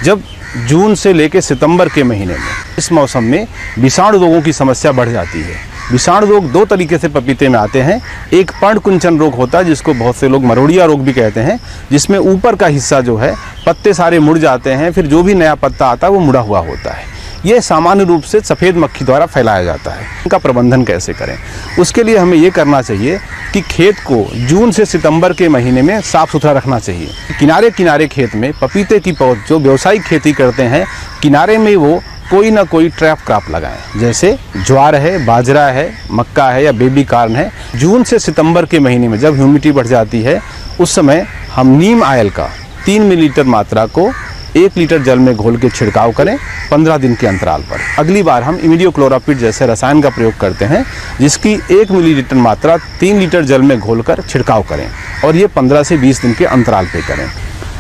जब जून से लेकर सितंबर के महीने में इस मौसम में विषाणु रोगों की समस्या बढ़ जाती है। विषाणु रोग दो तरीके से पपीते में आते हैं। एक पर्णकुंचन रोग होता है, जिसको बहुत से लोग मरोड़िया रोग भी कहते हैं, जिसमें ऊपर का हिस्सा जो है पत्ते सारे मुड़ जाते हैं, फिर जो भी नया पत्ता आता है वो मुड़ा हुआ होता है। ये सामान्य रूप से सफ़ेद मक्खी द्वारा फैलाया जाता है। इनका प्रबंधन कैसे करें, उसके लिए हमें ये करना चाहिए कि खेत को जून से सितंबर के महीने में साफ़ सुथरा रखना चाहिए। किनारे किनारे खेत में पपीते की पौध जो व्यावसायिक खेती करते हैं, किनारे में वो कोई ना कोई ट्रैप क्रॉप लगाएं, जैसे ज्वार है, बाजरा है, मक्का है या बेबी कॉर्न है। जून से सितंबर के महीने में जब ह्यूमिडिटी बढ़ जाती है, उस समय हम नीम ऑयल का 3 मिलीलीटर मात्रा को 1 लीटर जल में घोल के छिड़काव करें 15 दिन के अंतराल पर। अगली बार हम इमिडियोक्लोरापिड जैसे रसायन का प्रयोग करते हैं, जिसकी 1 मिलीलीटर मात्रा 3 लीटर जल में घोलकर छिड़काव करें, और ये 15 से 20 दिन के अंतराल पे करें।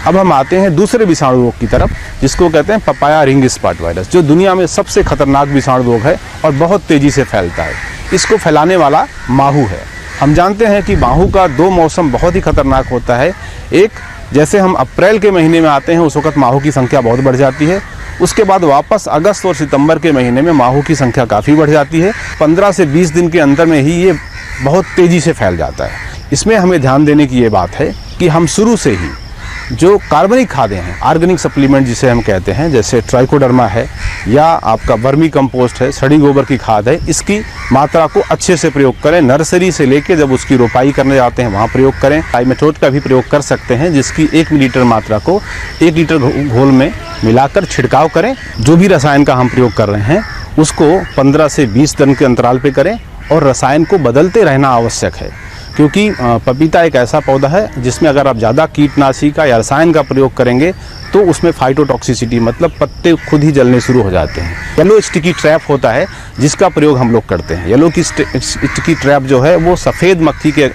अब हम आते हैं दूसरे विषाणु रोग की तरफ, जिसको कहते हैं पपाया रिंग स्पॉट वायरस, जो दुनिया में सबसे खतरनाक विषाणु रोग है और बहुत तेज़ी से फैलता है। इसको फैलाने वाला माहू है। हम जानते हैं कि माहू का 2 मौसम बहुत ही खतरनाक होता है। एक, जैसे हम अप्रैल के महीने में आते हैं, उस वक्त माहू की संख्या बहुत बढ़ जाती है। उसके बाद वापस अगस्त और सितंबर के महीने में माहू की संख्या काफ़ी बढ़ जाती है। 15 से 20 दिन के अंदर में ही ये बहुत तेज़ी से फैल जाता है। इसमें हमें ध्यान देने की ये बात है कि हम शुरू से ही जो कार्बनिक खादें हैं, ऑर्गेनिक सप्लीमेंट जिसे हम कहते हैं, जैसे ट्राइकोडर्मा है या आपका वर्मी कंपोस्ट है, सड़ी गोबर की खाद है, इसकी मात्रा को अच्छे से प्रयोग करें। नर्सरी से लेके जब उसकी रोपाई करने जाते हैं वहाँ प्रयोग करें। टाइमेथोड का भी प्रयोग कर सकते हैं, जिसकी 1 मिलीलीटर मात्रा को 1 लीटर घोल में मिलाकर छिड़काव करें। जो भी रसायन का हम प्रयोग कर रहे हैं उसको 15 से 20 दिन के अंतराल पे करें, और रसायन को बदलते रहना आवश्यक है, क्योंकि पपीता एक ऐसा पौधा है जिसमें अगर आप ज़्यादा कीटनाशी का या रसायन का प्रयोग करेंगे तो उसमें फाइटोटॉक्सिसिटी, मतलब पत्ते खुद ही जलने शुरू हो जाते हैं। येलो स्टिकी ट्रैप होता है जिसका प्रयोग हम लोग करते हैं। येलो की स्टिकी ट्रैप जो है वो सफ़ेद मक्खी के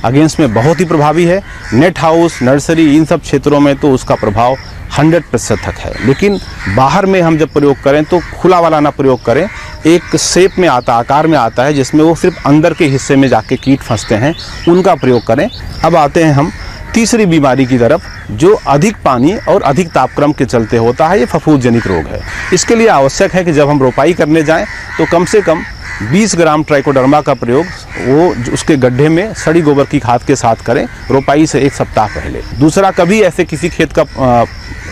अगेंस्ट में बहुत ही प्रभावी है। नेट हाउस, नर्सरी, इन सब क्षेत्रों में तो उसका प्रभाव 100% तक है। लेकिन बाहर में हम जब प्रयोग करें तो खुला वाला ना प्रयोग करें। एक शेप में आता, आकार में आता है, जिसमें वो सिर्फ अंदर के हिस्से में जाके कीट फंसते हैं, उनका प्रयोग करें। अब आते हैं हम तीसरी बीमारी की तरफ, जो अधिक पानी और अधिक तापक्रम के चलते होता है। ये फफूंद जनित रोग है। इसके लिए आवश्यक है कि जब हम रोपाई करने जाएं तो कम से कम 20 ग्राम ट्राइकोडर्मा का प्रयोग वो उसके गड्ढे में सड़ी गोबर की खाद के साथ करें, रोपाई से 1 सप्ताह पहले। दूसरा, कभी ऐसे किसी खेत का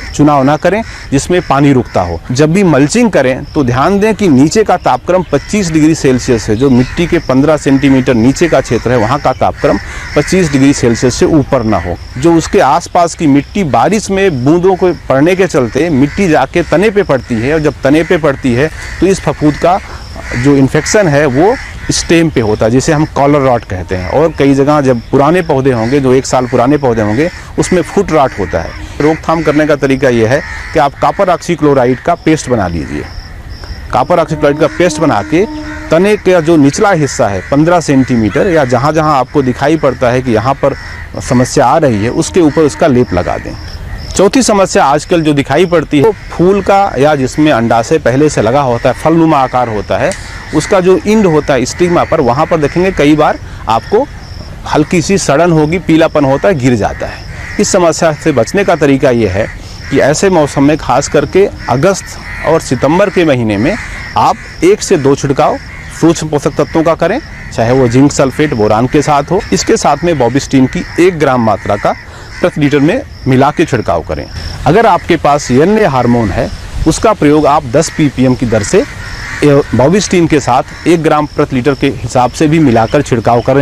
चुनाव ना करें जिसमें पानी रुकता हो। जब भी मल्चिंग करें तो ध्यान दें कि नीचे का तापक्रम 25 डिग्री सेल्सियस है। जो मिट्टी के 15 सेंटीमीटर नीचे का क्षेत्र है, वहाँ का तापक्रम 25 डिग्री सेल्सियस से ऊपर ना हो। जो उसके आसपास की मिट्टी, बारिश में बूंदों को पड़ने के चलते मिट्टी जाके तने पे पड़ती है, और जब तने पे पड़ती है तो इस फफूंद का जो इन्फेक्शन है वो स्टेम पे होता है, जिसे हम कॉलर रॉट कहते हैं। और कई जगह जब पुराने पौधे होंगे, जो 1 साल पुराने पौधे होंगे, उसमें फुट रॉट होता है। रोकथाम करने का तरीका ये है कि आप कॉपर ऑक्सीक्लोराइड का पेस्ट बना लीजिए। कॉपर ऑक्सीक्लोराइड का पेस्ट बना के तने का जो निचला हिस्सा है 15 सेंटीमीटर, या जहाँ जहाँ आपको दिखाई पड़ता है कि यहाँ पर समस्या आ रही है, उसके ऊपर उसका लेप लगा दें। चौथी समस्या आजकल जो दिखाई पड़ती है, तो फूल का या जिसमें अंडाशय पहले से लगा होता है, फलनुमा आकार होता है, उसका जो इंड होता है स्टिग्मा पर, वहाँ पर देखेंगे कई बार आपको हल्की सी सड़न होगी, पीलापन होता है, गिर जाता है। इस समस्या से बचने का तरीका ये है कि ऐसे मौसम में खास करके अगस्त और सितंबर के महीने में आप 1 से 2 छिड़काव सूक्ष्म पोषक तत्वों का करें, चाहे वो जिंक सल्फेट, बोरान के साथ हो। इसके साथ में बॉबिस्टीन की 1 ग्राम मात्रा का प्रति लीटर में मिला के छिड़काव करें। अगर आपके पास एन हार्मोन है, उसका प्रयोग आप 10 ppm की दर से बॉबिस्टीन के साथ 1 ग्राम प्रति लीटर के हिसाब से भी मिलाकर छिड़काव करें।